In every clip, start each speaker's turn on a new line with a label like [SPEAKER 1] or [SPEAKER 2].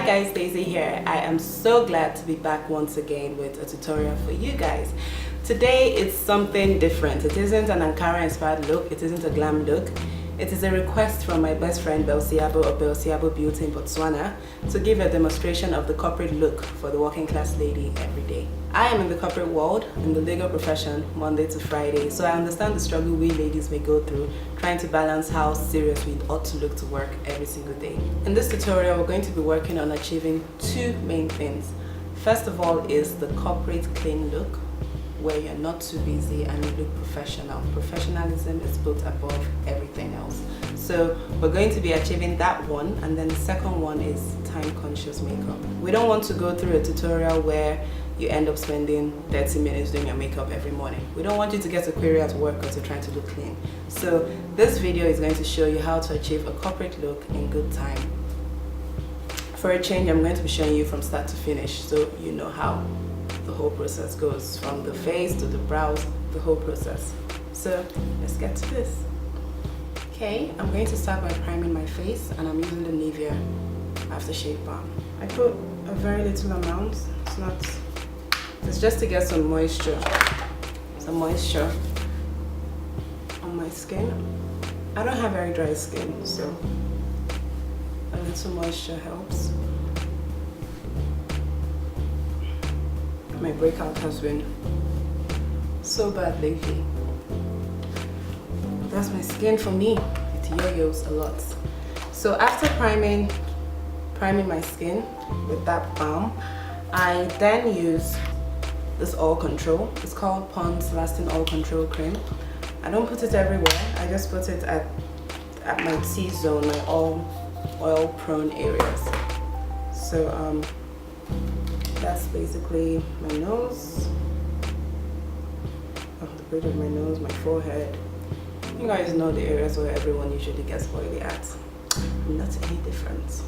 [SPEAKER 1] Hi guys, Daisy here. I am so glad to be back once again with a tutorial for you guys. Today it's something different. It isn't an Ankara inspired look, it isn't a glam look. It is a request from my best friend Belle Seabo of Belle Seabo Beauty in Botswana to give a demonstration of the corporate look for the working class lady every day. I am in the corporate world, in the legal profession, Monday to Friday, so I understand the struggle we ladies may go through trying to balance how serious we ought to look to work every single day. In this tutorial, we're going to be working on achieving two main things. First of all is the corporate clean look, where you're not too busy and you look professional. Professionalism is put above everything else. So we're going to be achieving that one, and then the second one is time-conscious makeup. We don't want to go through a tutorial where you end up spending 30 minutes doing your makeup every morning. We don't want you to get a query at work or to try to look clean. So this video is going to show you how to achieve a corporate look in good time. For a change, I'm going to be showing you from start to finish so you know how the whole process goes, from the face to the brows, the whole process. So let's get to this. Okay, I'm going to start by priming my face, and I'm using the Nivea Aftershave balm. I put a very little amount. It's just to get some moisture on my skin. I don't have very dry skin, so a little moisture helps. My breakout has been so bad lately. That's my skin for me. It yo-yos a lot. So after priming my skin with that balm, I then use this oil control. It's called Pond's Lasting Oil Control Cream. I don't put it everywhere. I just put it at my T-zone, my oil prone areas. So that's basically my nose, the bridge of my nose, my forehead. You guys know the areas where everyone usually gets oily at. I'm not any different.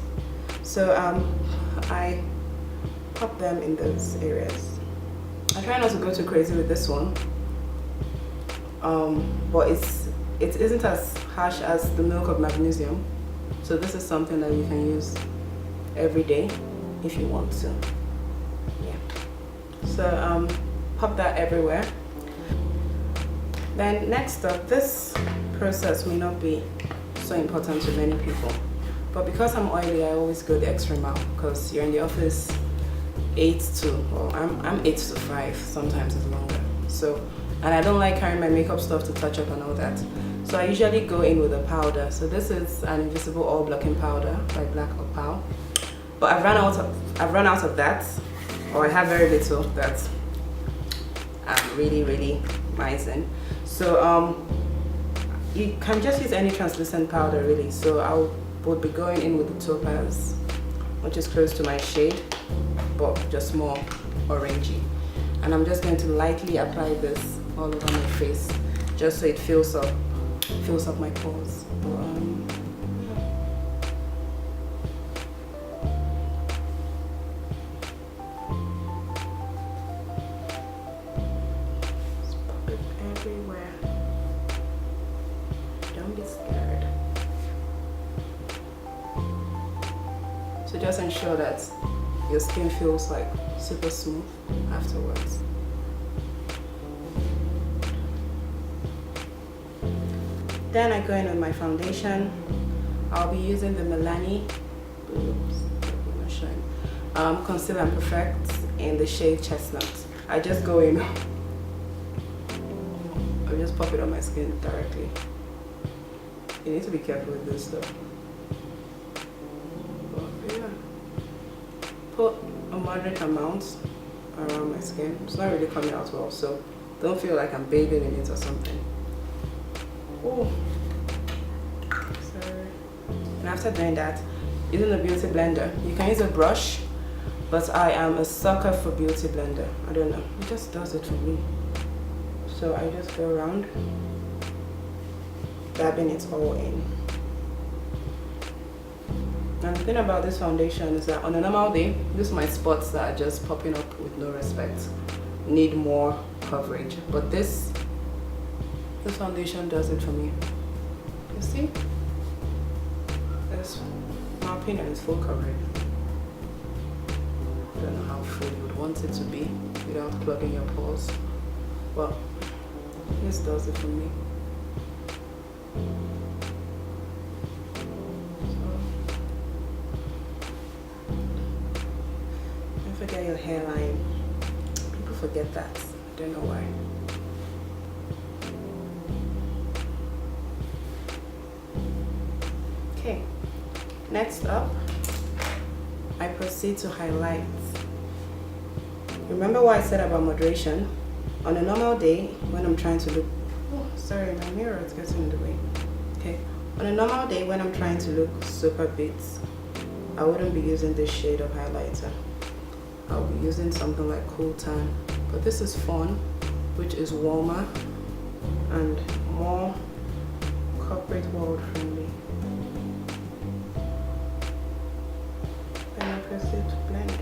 [SPEAKER 1] So I pop them in those areas. I try not to go too crazy with this one, but it isn't as harsh as the milk of magnesium. So this is something that you can use every day if you want to. So pop that everywhere. Then next up, this process may not be so important to many people, but because I'm oily, I always go the extra mile, because you're in the office 8 to, well, I'm 8 to 5, sometimes it's longer. So, and I don't like carrying my makeup stuff to touch up and all that. So I usually go in with a powder. So this is an invisible oil blocking powder by Black Opal. But I've run out of that, or I have very little that I'm really missing. So you can just use any translucent powder really. So I would be going in with the Topaz, which is close to my shade, but just more orangey. And I'm just going to lightly apply this all over my face, just so it fills up my pores. Everywhere. Don't be scared. So just ensure that your skin feels like super smooth afterwards. Then I go in with my foundation. I'll be using the Milani Conceal and Perfect in the shade Chestnut. I just go in. I just pop it on my skin directly. You need to be careful with this though. But yeah, put a moderate amount around my skin. It's not really coming out well, so don't feel like I'm bathing in it or something. Oh, sorry. And after doing that, using a beauty blender, you can use a brush, but I am a sucker for beauty blender. I don't know, it just does it for me. So I just go around, dabbing it all in. And the thing about this foundation is that on a normal day, these are my spots that are just popping up with no respect, need more coverage. But this foundation does it for me. You see? It's my opinion is full coverage. don't know how full you would want it to be without clogging your pores. Well, this does it for me. Don't forget your hairline. People forget that. I don't know why. Okay, next up, I proceed to highlight. Remember what I said about moderation? On a normal day, when I'm trying to look, oh, sorry, my mirror is getting in the way. Okay, on a normal day, when I'm trying to look super bit, I wouldn't be using this shade of highlighter. I'll be using something like Cool Tan, but this is Fawn, which is warmer and more corporate world friendly. Then I proceed to blend.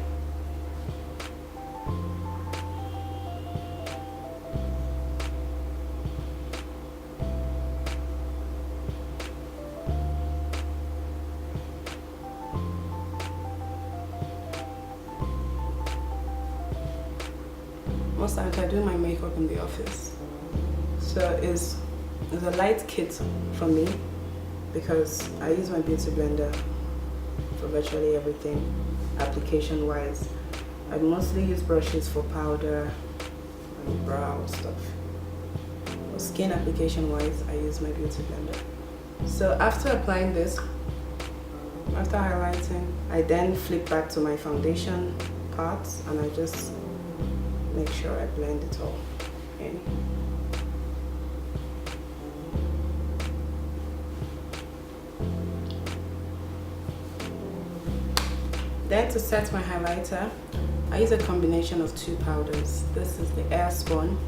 [SPEAKER 1] Most times I do my makeup in the office, so it's a light kit for me because I use my beauty blender for virtually everything application wise. I mostly use brushes for powder and brow stuff. For skin application wise, I use my beauty blender. So after applying this, after highlighting, I then flip back to my foundation parts and I just make sure I blend it all in. Then to set my highlighter, I use a combination of two powders. This is the Airspun,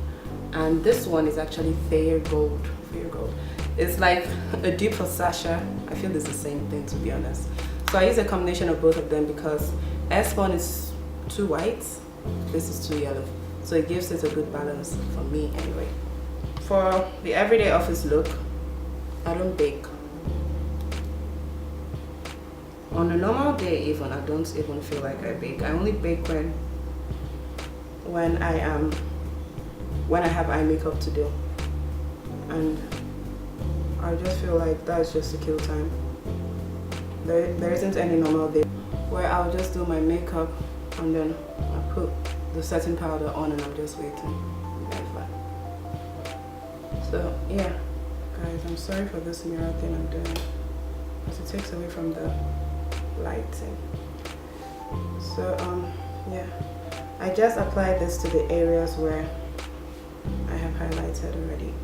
[SPEAKER 1] and this one is actually Fayre Gold. Fayre Gold. It's like a dupe for Sasha. I feel it's the same thing, to be honest. So I use a combination of both of them because Airspun is too white, this is too yellow. So it gives it a good balance for me anyway. For the everyday office look, I don't bake. On a normal day even, I don't even feel like I bake. I only bake when I have eye makeup to do. And I just feel like that's just to kill time. There isn't any normal day where I'll just do my makeup and then I put the setting powder on and I'm just waiting. Never. So yeah, guys, I'm sorry for this mirror thing I'm doing because it takes away from the lighting. So yeah, I just applied this to the areas where I have highlighted already.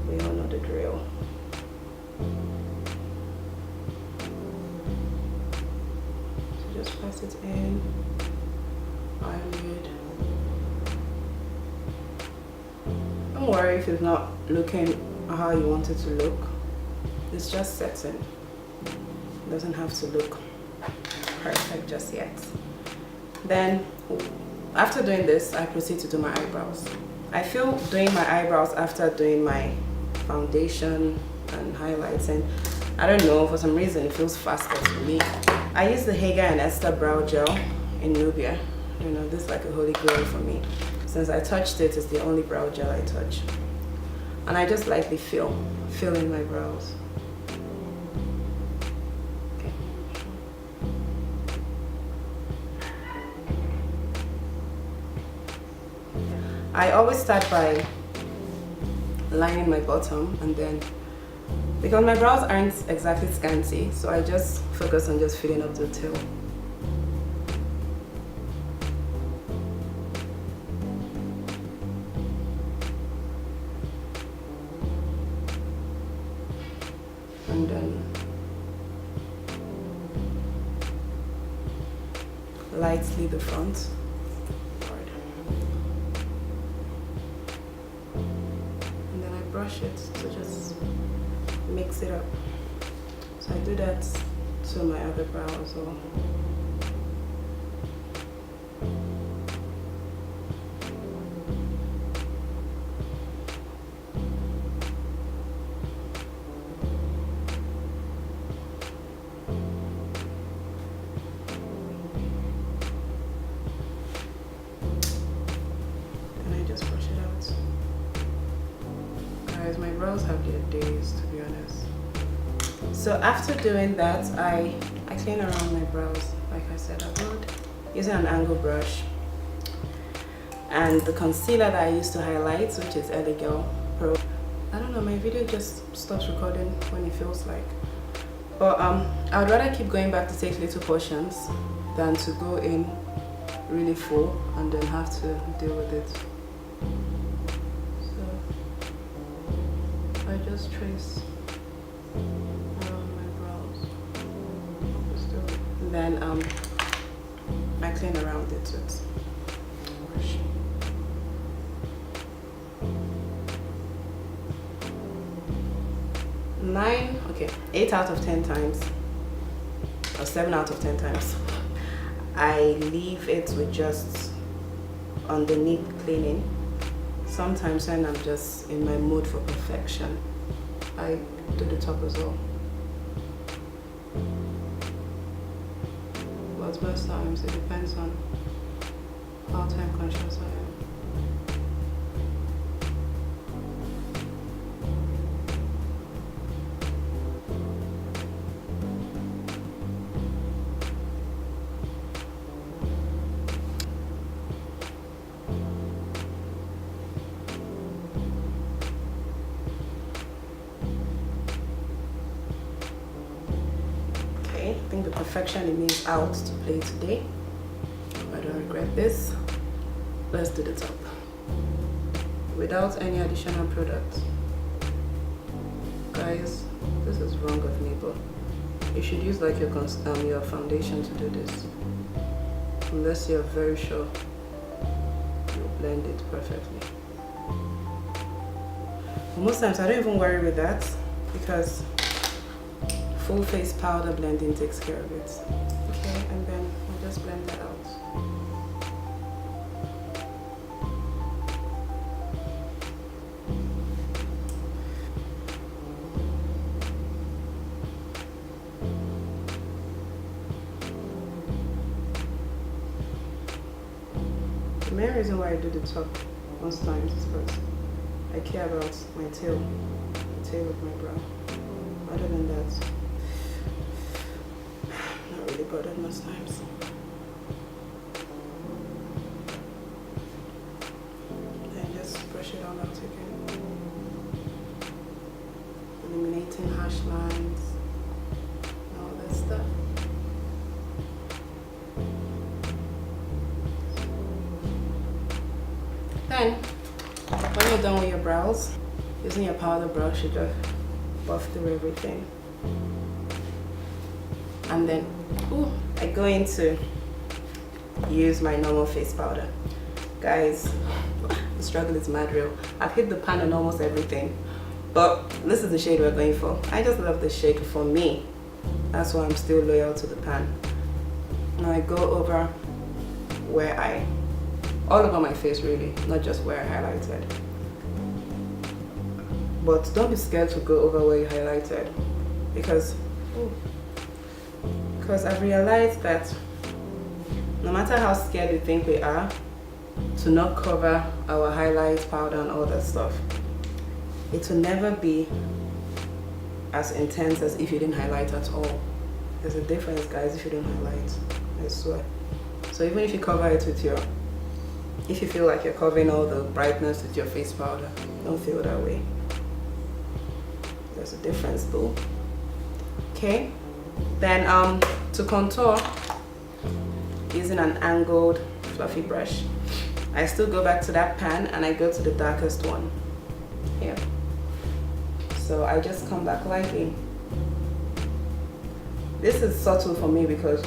[SPEAKER 1] We all know the drill. So just press it in. Eyelid. Don't worry if it's not looking how you want it to look. It's just setting. It doesn't have to look perfect just yet. Then after doing this, I proceed to do my eyebrows. I feel doing my eyebrows after doing my foundation and highlighting, I don't know, for some reason it feels faster to me. I use the Heggai and Esther brow gel in Nubia. You know, this is like a holy grail for me. Since I touched it, it's the only brow gel I touch. And I just lightly fill in my brows. Okay. I always start by lining my bottom, and then because my brows aren't exactly scanty, so I just focus on just filling up the tail. And then lightly the front. And then I brush it to just mix it up. So I do that to my other brow as well. Guys, my brows have their days, to be honest. So after doing that, I clean around my brows like I said I would, using an angle brush and the concealer that I used to highlight, which is Heggai Pro. I don't know, my video just stops recording when it feels like. But I'd rather keep going back to take little portions than to go in really full and then have to deal with it. So I just trace around my brows. And then I clean around it with brush. 8 out of 10 times, or 7 out of 10 times, I leave it with just underneath cleaning. Sometimes when I'm just in my mood for perfection, I do the top as well. But most times it depends on how time conscious I am. I think the perfection in me is out to play today. I don't regret this. Let's do the top without any additional product. Guys, this is wrong of me, but you should use like your foundation to do this, unless you're very sure you'll blend it perfectly. Most times I don't even worry with that because full face powder blending takes care of it. Okay, and then I'll just blend that out. The main reason why I do the top most times is because I care about my tail, the tail of my brow. Other than that, not really bothered most times. Then just brush it all out again, eliminating harsh lines and all that stuff. Then, when you're done with your brows, using your powder brush, you just buff through everything. And then, I go into use my normal face powder. Guys, the struggle is mad real. I've hit the pan on almost everything, but this is the shade we're going for. I just love this shade for me. That's why I'm still loyal to the pan. Now I go over where all over my face really, not just where I highlighted. But don't be scared to go over where you highlighted, because I've realized that no matter how scared we think we are to not cover our highlight powder and all that stuff, it will never be as intense as if you didn't highlight at all. There's a difference, guys, if you don't highlight, I swear. So even if you cover it with if you feel like you're covering all the brightness with your face powder, don't feel that way. There's a difference though. Okay, then to contour, using an angled fluffy brush, I still go back to that pan and I go to the darkest one here. So I just come back lightly. This is subtle for me because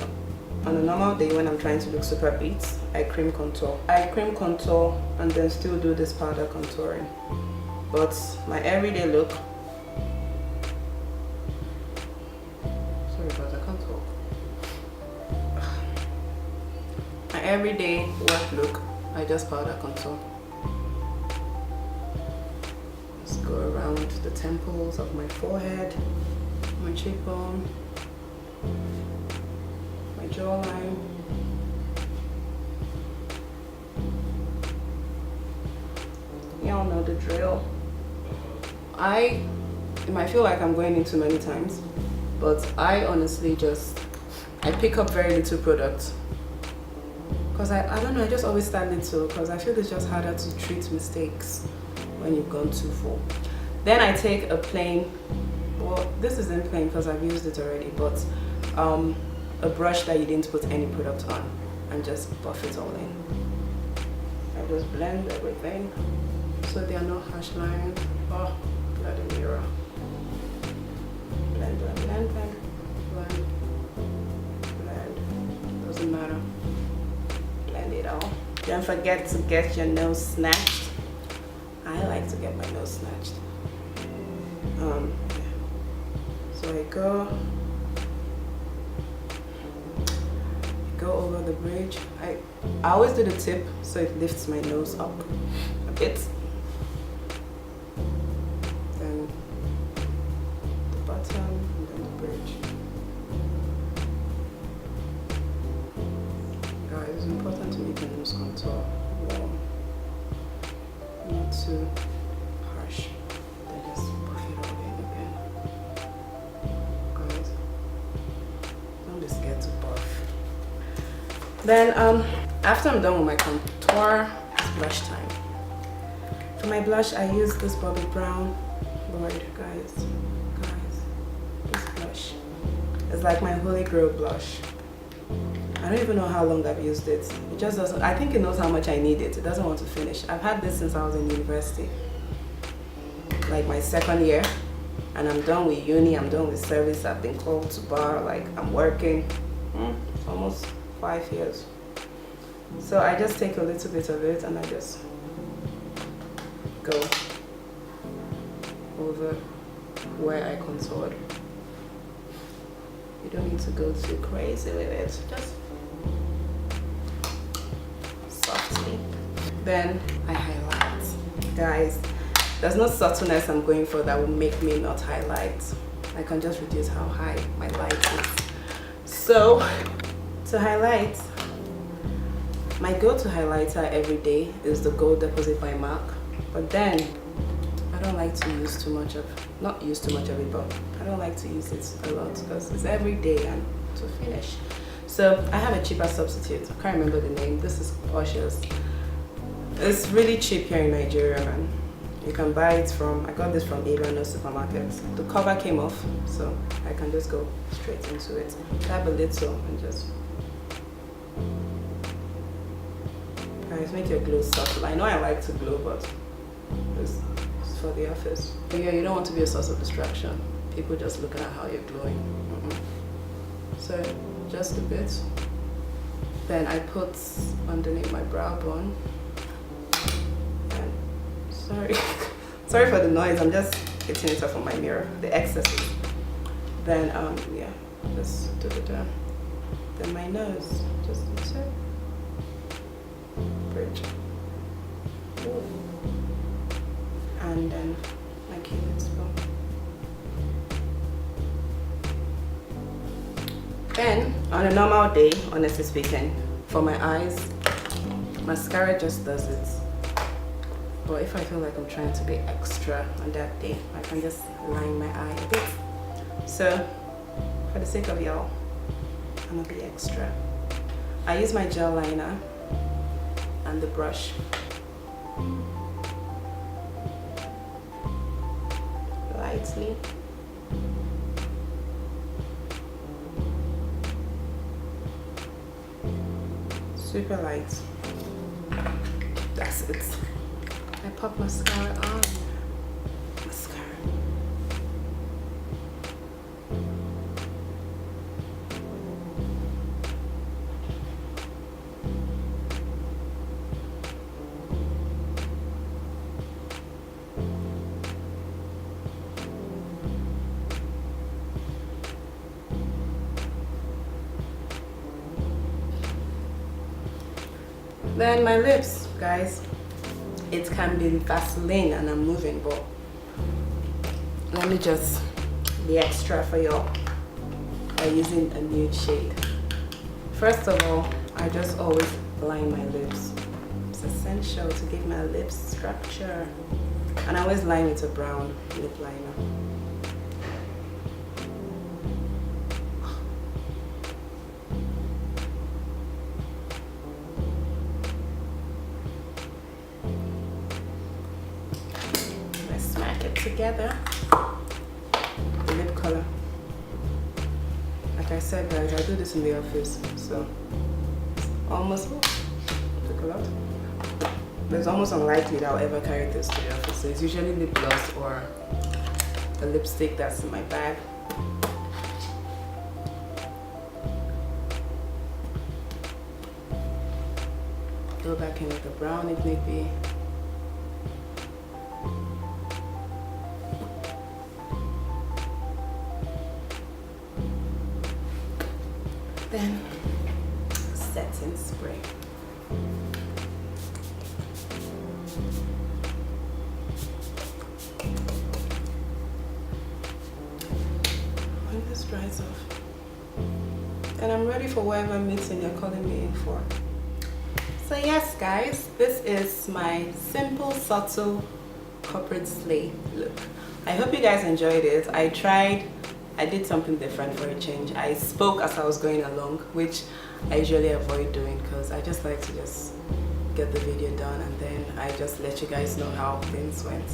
[SPEAKER 1] on a normal day when I'm trying to look super beat, I cream contour. I cream contour and then still do this powder contouring. But my everyday look, my everyday work look, I just powder contour. Just go around the temples of my forehead, my cheekbone, my jawline. Y'all know the drill. it might feel like I'm going in too many times, but I honestly I pick up very little product. Because I don't know, I just always start little because I feel it's just harder to treat mistakes when you've gone too full. Then I take a plain, well, this isn't plain because I've used it already, but a brush that you didn't put any product on and just buff it all in. I just blend everything so there are no harsh lines. Oh, bloody mirror. Blend, blend, blend, blend, blend, blend. Doesn't matter. Blend it all. Don't forget to get your nose snatched. I like to get my nose snatched. So I go over the bridge. I always do the tip so it lifts my nose up a bit. Then the bottom and then the bridge. Guys, it's important to make your nose contour warm, not too harsh. Then just buff it all in again. Guys, don't be scared to buff. Then after I'm done with my contour, it's blush time. For my blush, I use this Bobbi Brown. Lord, guys, this blush is like my holy grail blush. I don't even know how long I've used it. It just doesn't, I think it knows how much I need it. It doesn't want to finish. I've had this since I was in university, like my second year, and I'm done with uni, I'm done with service, I've been called to bar, like I'm working, almost 5 years. So I just take a little bit of it and I just go over where I contoured. You don't need to go too crazy with it, just softly. Then I highlight. Guys, there's no subtleness I'm going for that will make me not highlight. I can just reduce how high my light is. So to highlight, my go-to highlighter every day is the Gold Deposit by MAC. But then I don't like to use too much of, not use too much of it, but I don't like to use it a lot because it's every day and to finish. So I have a cheaper substitute. I can't remember the name. This is Ushas. It's really cheap here in Nigeria, man. You can buy it from, I got this from Milani supermarket. The cover came off, so I can just go straight into it. Tap a little and just, guys, make your glow subtle. I know I like to glow, but it's for the office. But yeah, you don't want to be a source of distraction. People just looking at how you're glowing. So just a bit. Then I put underneath my brow bone. And sorry for the noise. I'm just getting it off on my mirror. The excesses. Then yeah, just do the down. Then my nose, just insert. Bridge. And then my Cupid's bow. Then on a normal day, honestly speaking, for my eyes, mascara just does it. But if I feel like I'm trying to be extra on that day, I can just line my eye a bit. So for the sake of y'all, I'm gonna be extra. I use my gel liner and the brush. Lightly. Super light. That's it. I pop mascara on. Mascara. Then my lips, guys, it can be Vaseline and I'm moving, but let me just be extra for y'all by using a nude shade. First of all, I just always line my lips. It's essential to give my lips structure. And I always line with a brown lip liner. Let's smack it together. The lip color. Like I said, guys, I do this in the office, so almost took a lot. But it's almost unlikely that I'll ever carry this to the office. So it's usually lip gloss or a lipstick that's in my bag. Go back in with the brown if need be. Then setting spray. When this dries off, and I'm ready for whatever meeting you're calling me in for. So yes, guys, this is my simple, subtle corporate slay look. I hope you guys enjoyed it. I did something different for a change. I spoke as I was going along, which I usually avoid doing because I just like to just get the video done and then I just let you guys know how things went.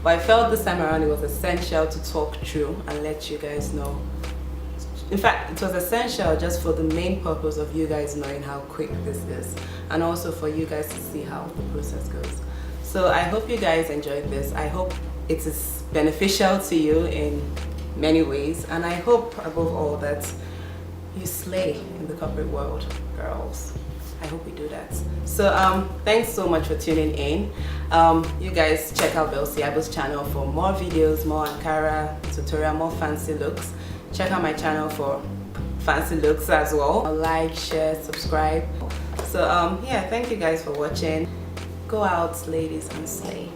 [SPEAKER 1] But I felt this time around it was essential to talk through and let you guys know. In fact, it was essential just for the main purpose of you guys knowing how quick this is and also for you guys to see how the process goes. So I hope you guys enjoyed this. I hope it is beneficial to you in many ways, and I hope above all that you slay in the corporate world, girls. I hope we do that. So thanks so much for tuning in. You guys check out Belle Seabo's channel for more videos, more Ankara tutorial, more fancy looks. Check out my channel for fancy looks as well. Like, share, subscribe. So yeah, thank you guys for watching. Go out, ladies, and slay.